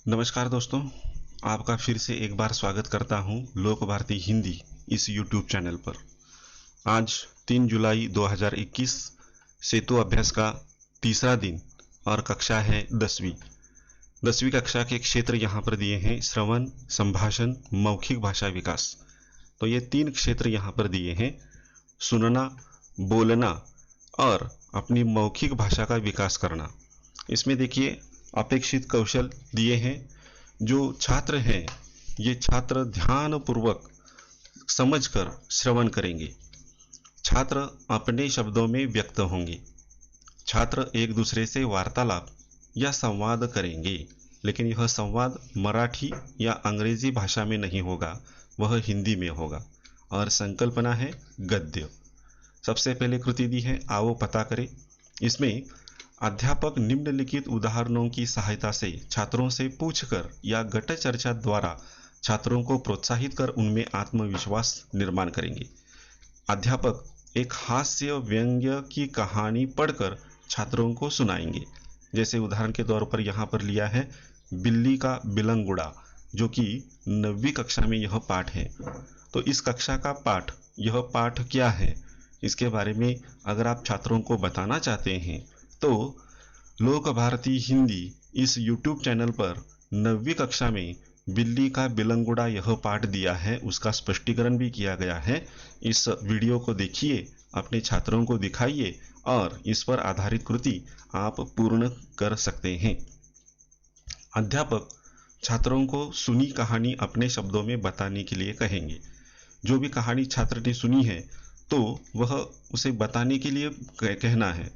नमस्कार दोस्तों, आपका फिर से एक बार स्वागत करता हूं लोक भारती हिंदी इस YouTube चैनल पर। आज 3 जुलाई 2021 सेतु अभ्यास का तीसरा दिन और कक्षा है 10वीं कक्षा के क्षेत्र यहाँ पर दिए हैं श्रवण, संभाषण, मौखिक भाषा विकास। तो ये 3 क्षेत्र यहाँ पर दिए हैं, सुनना, बोलना और अपनी मौखिक भाषा का विकास करना। इसमें देखिए अपेक्षित कौशल दिए हैं। जो छात्र हैं ये छात्र ध्यान पूर्वक समझकर श्रवण करेंगे। छात्र अपने शब्दों में व्यक्त होंगे। छात्र एक दूसरे से वार्तालाप या संवाद करेंगे, लेकिन यह संवाद मराठी या अंग्रेजी भाषा में नहीं होगा, वह हिंदी में होगा। और संकल्पना है गद्य। सबसे पहले कृति दी है, आओ पता करें। इसमें अध्यापक निम्नलिखित उदाहरणों की सहायता से छात्रों से पूछकर या गट चर्चा द्वारा छात्रों को प्रोत्साहित कर उनमें आत्मविश्वास निर्माण करेंगे। अध्यापक एक हास्य व्यंग्य की कहानी पढ़कर छात्रों को सुनाएंगे। जैसे उदाहरण के तौर पर यहाँ पर लिया है बिल्ली का बिलंगुड़ा, जो कि 9वीं कक्षा में यह पाठ है। तो इस कक्षा का पाठ, यह पाठ क्या है, इसके बारे में अगर आप छात्रों को बताना चाहते हैं तो लोक भारती हिंदी इस YouTube चैनल पर 9वीं कक्षा में बिल्ली का बिलंगुड़ा यह पाठ दिया है, उसका स्पष्टीकरण भी किया गया है। इस वीडियो को देखिए, अपने छात्रों को दिखाइए और इस पर आधारित कृति आप पूर्ण कर सकते हैं। अध्यापक छात्रों को सुनी कहानी अपने शब्दों में बताने के लिए कहेंगे। जो भी कहानी छात्र ने सुनी है तो वह उसे बताने के लिए कहना है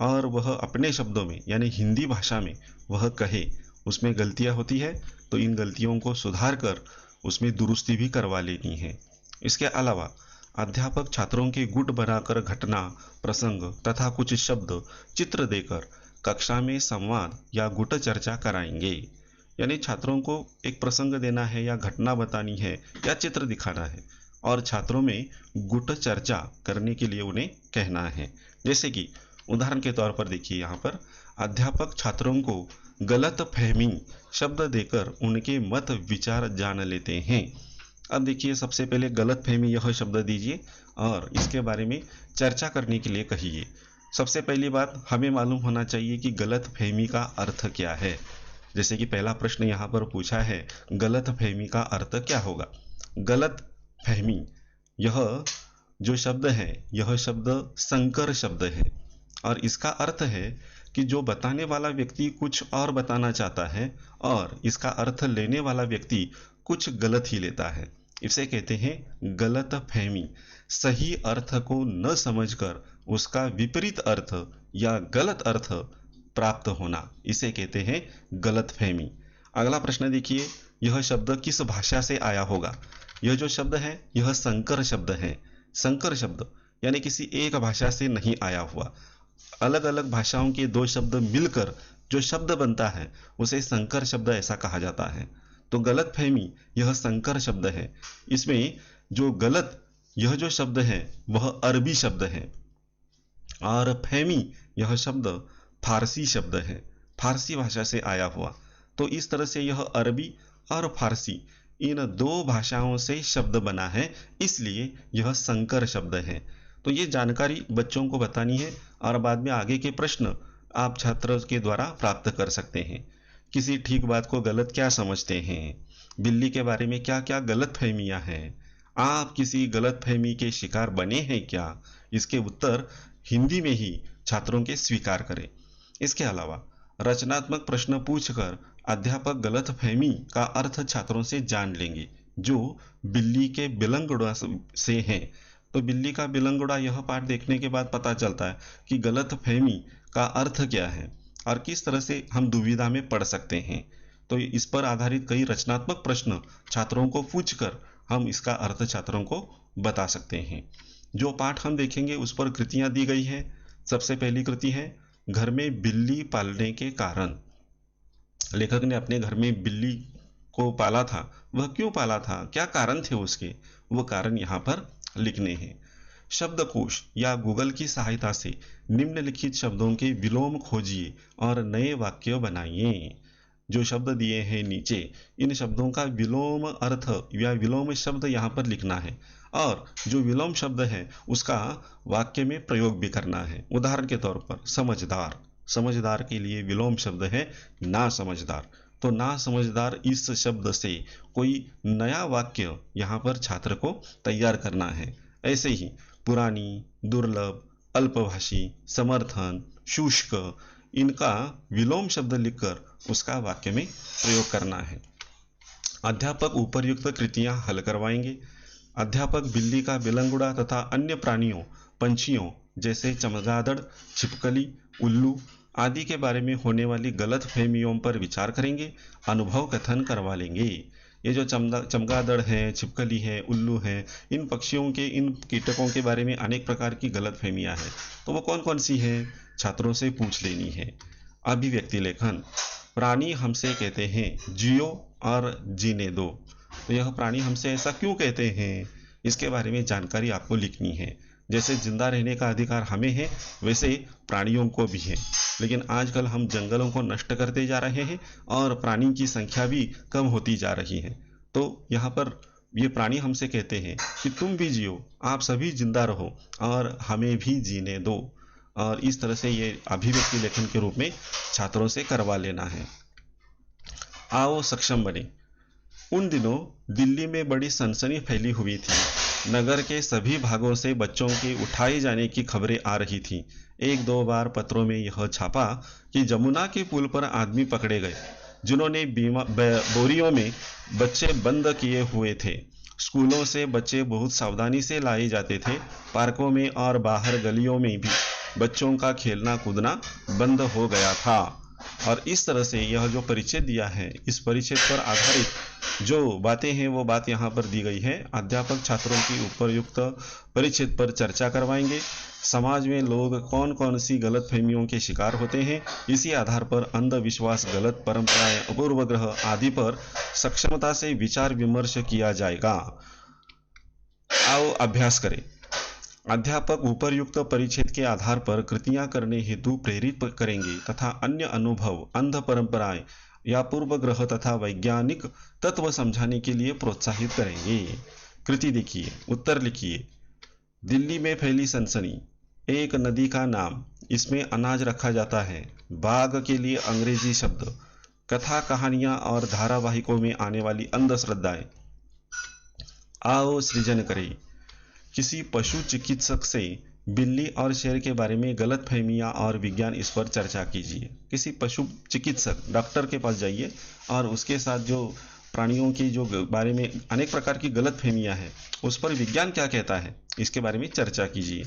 और वह अपने शब्दों में यानी हिंदी भाषा में वह कहे। उसमें गलतियां होती है तो इन गलतियों को सुधार कर उसमें दुरुस्ती भी करवा लेनी है। इसके अलावा अध्यापक छात्रों के गुट बनाकर घटना, प्रसंग तथा कुछ शब्द चित्र देकर कक्षा में संवाद या गुट चर्चा कराएंगे। यानी छात्रों को एक प्रसंग देना है या घटना बतानी है या चित्र दिखाना है और छात्रों में गुट चर्चा करने के लिए उन्हें कहना है। जैसे कि उदाहरण के तौर पर देखिए, यहाँ पर अध्यापक छात्रों को गलत फहमी शब्द देकर उनके मत विचार जान लेते हैं। अब देखिए, सबसे पहले गलत फहमी यह शब्द दीजिए और इसके बारे में चर्चा करने के लिए कहिए। सबसे पहली बात हमें मालूम होना चाहिए कि गलत फहमी का अर्थ क्या है। जैसे कि पहला प्रश्न यहाँ पर पूछा है, गलत फहमी का अर्थ क्या होगा। गलत फहमी, यह जो शब्द है यह शब्द संकर शब्द है और इसका अर्थ है कि जो बताने वाला व्यक्ति कुछ और बताना चाहता है और इसका अर्थ लेने वाला व्यक्ति कुछ गलत ही लेता है। इसे कहते हैं गलत फहमी। सही अर्थ को न समझकर उसका विपरीत अर्थ या गलत अर्थ प्राप्त होना, इसे कहते हैं गलत फहमी। अगला प्रश्न देखिए, यह शब्द किस भाषा से आया होगा। यह जो शब्द है यह संकर शब्द है। संकर शब्द यानी किसी एक भाषा से नहीं आया हुआ। अलग अलग भाषाओं के दो शब्द मिलकर जो शब्द बनता है उसे संकर शब्द ऐसा कहा जाता है। तो गलत फहमी यह संकर शब्द है। इसमें जो गलत यह जो शब्द है वह अरबी शब्द है और फहमी यह शब्द फारसी शब्द है, फारसी भाषा से आया हुआ। तो इस तरह से यह अरबी और फारसी इन दो भाषाओं से शब्द बना है, इसलिए यह संकर शब्द है। तो ये जानकारी बच्चों को बतानी है और बाद में आगे के प्रश्न आप छात्र के द्वारा प्राप्त कर सकते हैं। किसी ठीक बात को गलत क्या समझते हैं, बिल्ली के बारे में क्या क्या गलत फहमियां हैं, आप किसी गलत फहमी के शिकार बने हैं क्या, इसके उत्तर हिंदी में ही छात्रों के स्वीकार करें। इसके अलावा रचनात्मक प्रश्न पूछकर अध्यापक गलत फहमी का अर्थ छात्रों से जान लेंगे जो बिल्ली के बिलंगुड़ा से हैं। तो बिल्ली का बिलंगुड़ा यह पाठ देखने के बाद पता चलता है कि गलत फहमी का अर्थ क्या है और किस तरह से हम दुविधा में पड़ सकते हैं। तो इस पर आधारित कई रचनात्मक प्रश्न छात्रों को पूछकर हम इसका अर्थ छात्रों को बता सकते हैं। जो पाठ हम देखेंगे उस पर कृतियां दी गई है। सबसे पहली कृति है, घर में बिल्ली पालने के कारण। लेखक ने अपने घर में बिल्ली को पाला था, वह क्यों पाला था, क्या कारण थे उसके, वो कारण यहाँ पर लिखने हैं। शब्दकोश या गूगल की सहायता से निम्नलिखित शब्दों के विलोम खोजिए और नए वाक्य बनाइए। जो शब्द दिए हैं नीचे, इन शब्दों का विलोम अर्थ या विलोम शब्द यहाँ पर लिखना है और जो विलोम शब्द है उसका वाक्य में प्रयोग भी करना है। उदाहरण के तौर पर समझदार, समझदार के लिए विलोम शब्द है ना समझदार। तो ना समझदार इस शब्द से कोई नया वाक्य यहाँ पर छात्र को तैयार करना है। ऐसे ही पुरानी, दुर्लभ, अल्पभाषी, समर्थन, शुष्क, इनका विलोम शब्द लिखकर उसका वाक्य में प्रयोग करना है। अध्यापक उपर्युक्त कृतियां हल करवाएंगे। अध्यापक बिल्ली का बिलंगुड़ा तथा अन्य प्राणियों, पंछियों जैसे चमगादड़, छिपकली, उल्लू आदि के बारे में होने वाली गलत फहमियों पर विचार करेंगे, अनुभव कथन करवा लेंगे। ये जो चमगादड़ है, छिपकली है, उल्लू है, इन पक्षियों के, इन कीटकों के बारे में अनेक प्रकार की गलत फहमियाँ हैं, तो वो कौन कौन सी है, छात्रों से पूछ लेनी है। अभिव्यक्ति लेखन। प्राणी हमसे कहते हैं जियो और जीने दो, तो यह प्राणी हमसे ऐसा क्यों कहते हैं, इसके बारे में जानकारी आपको लिखनी है। जैसे जिंदा रहने का अधिकार हमें है, वैसे प्राणियों को भी है, लेकिन आजकल हम जंगलों को नष्ट करते जा रहे हैं और प्राणी की संख्या भी कम होती जा रही है। तो यहाँ पर ये प्राणी हमसे कहते हैं कि तुम भी जियो, आप सभी जिंदा रहो और हमें भी जीने दो। और इस तरह से ये अभिव्यक्ति लेखन के रूप में छात्रों से करवा लेना है। आओ सक्षम बने। उन दिनों दिल्ली में बड़ी सनसनी फैली हुई थी। नगर के सभी भागों से बच्चों के उठाए जाने की खबरें आ रही थीं। एक दो बार पत्रों में यह छापा कि जमुना के पुल पर आदमी पकड़े गए जिन्होंने बोरियों में बच्चे बंद किए हुए थे। स्कूलों से बच्चे बहुत सावधानी से लाए जाते थे। पार्कों में और बाहर गलियों में भी बच्चों का खेलना कूदना बंद हो गया था। और इस तरह से यह जो परिच्छेद दिया है, इस परिच्छेद पर आधारित जो बातें हैं वो बात यहाँ पर दी गई है। अध्यापक छात्रों की उपयुक्त परिच्छेद पर चर्चा करवाएंगे। समाज में लोग कौन कौन सी गलत फहमियों के शिकार होते हैं, इसी आधार पर अंधविश्वास, गलत परंपराएं, अपूर्वग्रह आदि पर सक्षमता से विचार विमर्श किया जाएगा। आओ अभ्यास करें। अध्यापक उपर्युक्त परिच्छेद के आधार पर कृतियां करने हेतु प्रेरित करेंगे तथा अन्य अनुभव, अंध परंपराएं या पूर्वग्रह तथा वैज्ञानिक तत्व समझाने के लिए प्रोत्साहित करेंगे। कृति देखिए, उत्तर लिखिए। दिल्ली में फैली सनसनी। एक नदी का नाम, इसमें अनाज रखा जाता है। बाघ के लिए अंग्रेजी शब्द। कथा, कहानियां और धारावाहिकों में आने वाली अंधश्रद्धाएं। आओ सृजन करें। किसी पशु चिकित्सक से बिल्ली और शेर के बारे में गलत फहमियाँ और विज्ञान, इस पर चर्चा कीजिए। किसी पशु चिकित्सक, डॉक्टर के पास जाइए और उसके साथ जो प्राणियों की जो बारे में अनेक प्रकार की गलत फहमियाँ हैं, उस पर विज्ञान क्या कहता है, इसके बारे में चर्चा कीजिए।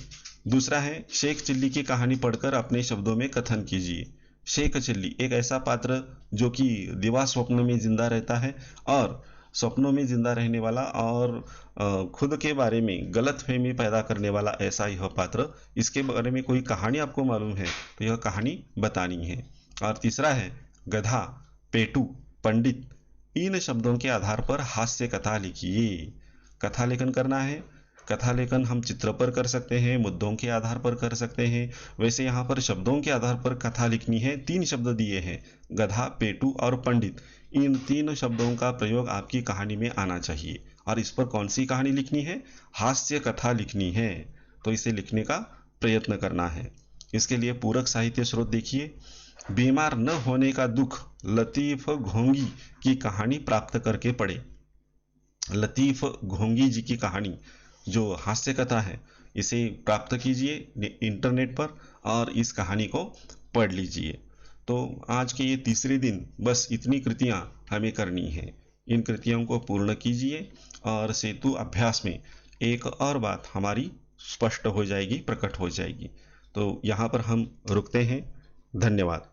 दूसरा है शेख चिल्ली की कहानी पढ़कर अपने शब्दों में कथन कीजिए। शेख चिल्ली एक ऐसा पात्र जो कि दिवा स्वप्न में जिंदा रहता है और सपनों में जिंदा रहने वाला और खुद के बारे में गलत फहमी पैदा करने वाला ऐसा यह पात्र। इसके बारे में कोई कहानी आपको मालूम है तो यह कहानी बतानी है। और तीसरा है गधा, पेटू, पंडित। इन शब्दों के आधार पर हास्य कथा लिखिए। कथा लेखन करना है। कथा लेखन हम चित्र पर कर सकते हैं, मुद्दों के आधार पर कर सकते हैं। वैसे यहाँ पर शब्दों के आधार पर कथा लिखनी है। 3 शब्द दिए हैं, गधा, पेटू और पंडित। इन 3 शब्दों का प्रयोग आपकी कहानी में आना चाहिए। और इस पर कौन सी कहानी लिखनी है, हास्य कथा लिखनी है। तो इसे लिखने का प्रयत्न करना है। इसके लिए पूरक साहित्य स्रोत देखिए। बीमार न होने का दुख, लतीफ घोंगी की कहानी प्राप्त करके पढ़े। लतीफ घोंगी जी की कहानी जो हास्य कथा है, इसे प्राप्त कीजिए इंटरनेट पर और इस कहानी को पढ़ लीजिए। तो आज के ये तीसरे दिन बस इतनी कृतियां हमें करनी है। इन कृतियों को पूर्ण कीजिए और सेतु अभ्यास में एक और बात हमारी स्पष्ट हो जाएगी, प्रकट हो जाएगी। तो यहाँ पर हम रुकते हैं। धन्यवाद।